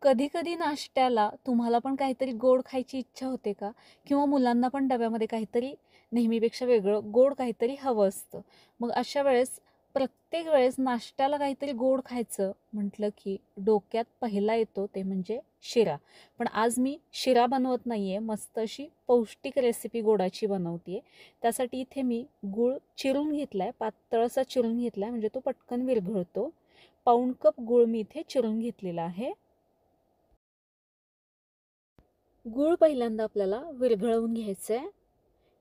कधी-कधी नाश्त्याला तुम्हाला पण काहीतरी गोड खायची इच्छा होते का? किंवा मुलांना पण डब्यामध्ये काहीतरी नेहमीपेक्षा वेगळं गोड काहीतरी हवं असतं. मग अशा वेळेस प्रत्येक वेळेस नाश्त्याला काहीतरी गोड खायचं म्हटलं की डोक्यात पहिला येतो ते म्हणजे शिरा. पण आज मी शिरा बनवत नाहीये, मस्त अशी पौष्टिक रेसिपी गोडाची बनवतीये. त्यासाठी इथे मी गूळ चिरून घेतलाय, पातळ असा चिरून घेतलाय म्हणजे तो पटकन विरघळतो. पाऊण कप गूळ मी इथे चिरून घेतलेला आहे. गूळ पहिल्यांदा आपल्याला विरघळवून घ्यायचं आहे.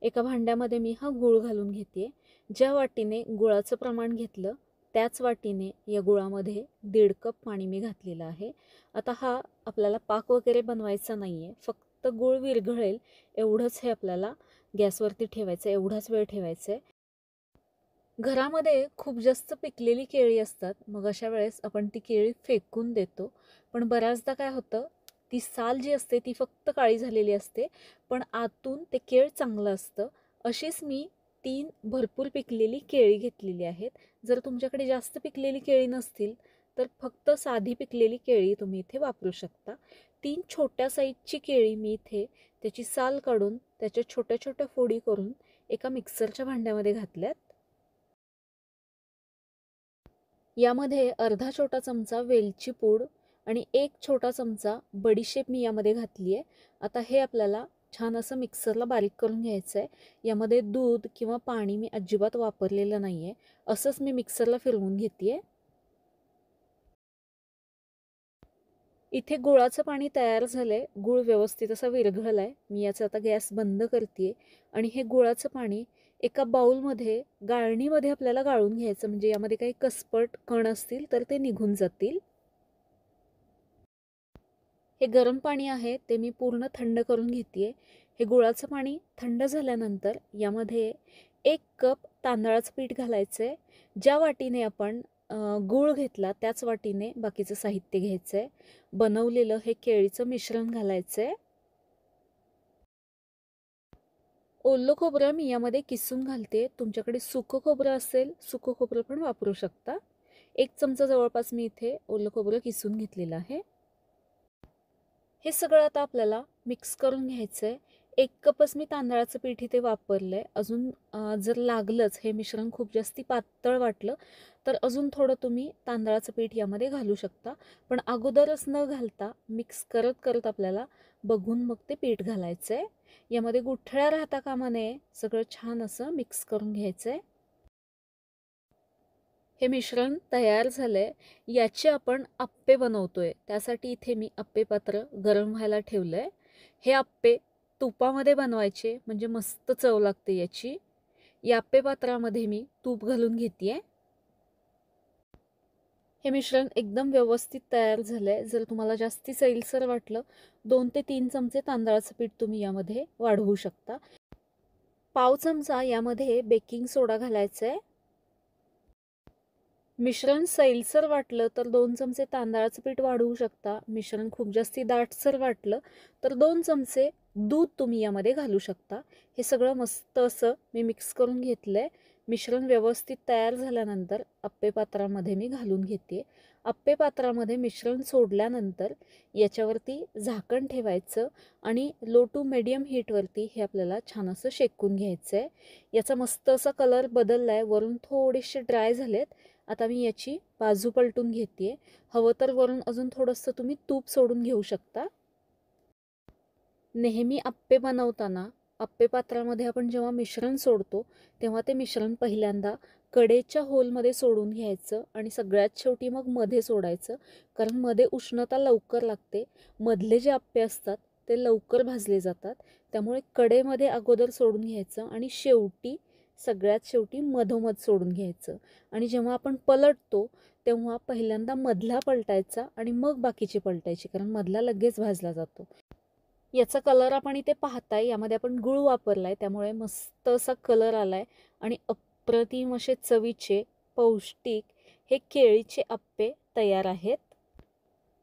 एका भांड्यामध्ये मी हा गूळ घालून घेते. ज्या वाटीने गुळाचं प्रमाण घेतलं त्याच वाटीने या गुळामध्ये 1.5 कप पाणी मी घातलेलं आहे. आता हा आपल्याला पाक वगैरे बनवायचा नाही आहे, फक्त गूळ विरघळेल एवढंच हे आपल्याला गॅसवरती ठेवायचं, एवढाच वेळ ठेवायचा आहे. घरामध्ये खूप जास्त पिकलेली केळी असतात, मग अशा वेळेस आपण ती केळी फेकून देतो. पण बऱ्याचदा काय होतं, ती साल जी असते ती फक्त काळी झालेली असते, पण आतून ते केळ चांगलं असतं. अशीच मी 3 भरपूर पिकलेली केळी घेतलेली आहेत. जर तुमच्याकडे जास्त पिकलेली केळी नसतील तर फक्त साधी पिकलेली केळी तुम्ही इथे वापरू शकता. 3 छोट्या साईजची केळी मी इथे त्याची साल काढून त्याच्या छोट्या छोट्या फोडी करून एका मिक्सरच्या भांड्यामध्ये घातल्यात. यामध्ये अर्धा छोटा चमचा वेलची पूड आणि 1 छोटा चमचा बडीशेप मी यामध्ये घातली आहे. आता हे आपल्याला छान असं मिक्सरला बारीक करून घ्यायचं आहे. यामध्ये दूध किंवा पाणी मी अजिबात वापरलेलं नाही आहे, असंच मी मिक्सरला फिरवून घेते आहे. इथे गुळाचं पाणी तयार झालं आहे. गूळ व्यवस्थित असा विरघळला आहे. मी याचा आता गॅस बंद करते आहे आणि हे गुळाचं पाणी एका बाउलमध्ये गाळणीमध्ये आपल्याला गाळून घ्यायचं, म्हणजे यामध्ये काही कसपट कण असतील तर ते निघून जातील. हे गरम पाणी आहे ते मी पूर्ण थंड करून घेते आहे. हे गुळाचं पाणी थंड झाल्यानंतर यामध्ये 1 कप तांदळाचं पीठ घालायचं आहे. ज्या वाटीने आपण गूळ घेतला त्याच वाटीने बाकीचं साहित्य घ्यायचं आहे. बनवलेलं हे केळीचं मिश्रण घालायचं आहे. ओलं खोबरं मी यामध्ये किसून घालते. तुमच्याकडे सुकं खोबरं असेल, सुकं खोबरं पण वापरू शकता. 1 चमचा जवळपास मी इथे ओलं खोबरं किसून घेतलेलं आहे. हे सगळं आता आपल्याला मिक्स करून घ्यायचं आहे. 1 कपच मी तांदळाचं पीठ इथे वापरलं आहे. अजून जर लागलंच हे मिश्रण खूप जास्ती पातळ वाटलं तर अजून थोडं तुम्ही तांदळाचं पीठ यामध्ये घालू शकता. पण अगोदरच न घालता मिक्स करत करत आपल्याला बघून मग ते पीठ घालायचं आहे. यामध्ये गुठळ्या राहता कामा नये. सगळं छान असं मिक्स करून घ्यायचं आहे. हे मिश्रण तयार झालंय. याचे आपण अप्पे बनवतोय. त्यासाठी इथे मी अप्पे पात्र गरम व्हायला ठेवलंय. हे अप्पे तुपामध्ये बनवायचे म्हणजे मस्त चव लागते याची. या अप्पे पात्रामध्ये मी तूप घालून घेतेय. हे मिश्रण एकदम व्यवस्थित तयार झालंय. जर तुम्हाला जास्ती सैलसर वाटलं 2 ते 3 चमचे तांदळाचं पीठ तुम्ही यामध्ये वाढवू शकता. पाव चमचा यामध्ये बेकिंग सोडा घालायचा आहे. मिश्रण सैलसर वाटलं तर 2 चमचे तांदळाचं पीठ वाढवू शकता. मिश्रण खूप जास्ती दाटसर वाटलं तर 2 चमचे दूध तुम्ही यामध्ये घालू शकता. हे सगळं मस्त असं मी मिक्स करून घेतलंय. मिश्रण व्यवस्थित तयार झाल्यानंतर अप्पे पात्रामध्ये मी घालून घेते. अप्पे पात्रामध्ये मिश्रण सोडल्यानंतर याच्यावरती झाकण ठेवायचं आणि लो टू मीडियम हीटवरती हे आपल्याला छान असं शेकून घ्यायचं आहे. याचा मस्त असा कलर बदलला आहे. वरून थोडेसे ड्राय झालेत. आता मी याची बाजू पलटून घेते. हवं तर वरून अजून थोडंसं तुम्ही तूप सोडून घेऊ शकता. नेहमी अप्पे बनवताना अप्पे पात्रामध्ये आपण जेव्हा मिश्रण सोडतो तेव्हा ते मिश्रण पहिल्यांदा कडेच्या होलमध्ये सोडून घ्यायचं आणि सगळ्यात शेवटी मग मध्ये सोडायचं, कारण मध्ये उष्णता लवकर लागते. मधले जे अप्पे असतात ते लवकर भाजले जातात. त्यामुळे कडेमध्ये अगोदर सोडून घ्यायचं आणि शेवटी सगळ्यात शेवटी मधोमध सोडून घ्यायचं. आणि जेव्हा आपण पलटतो तेव्हा पहिल्यांदा मधला पलटायचा आणि मग बाकीचे पलटायचे, कारण मधला लगेच भाजला जातो. याचा कलर आपण इथे पाहताय. यामध्ये आपण गूळ वापरलाय त्यामुळे मस्त असा कलर आलाय आणि अप्रतिम असे चवीचे पौष्टिक हे केळीचे अप्पे तयार आहेत.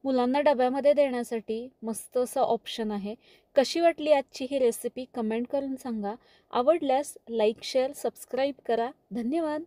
मुलांना डब्यामध्ये देण्यासाठी मस्त असं ऑप्शन आहे. कशी वाटली आजची ही रेसिपी कमेंट करून सांगा. आवडल्यास लाईक, शेअर, सबस्क्राईब करा. धन्यवाद.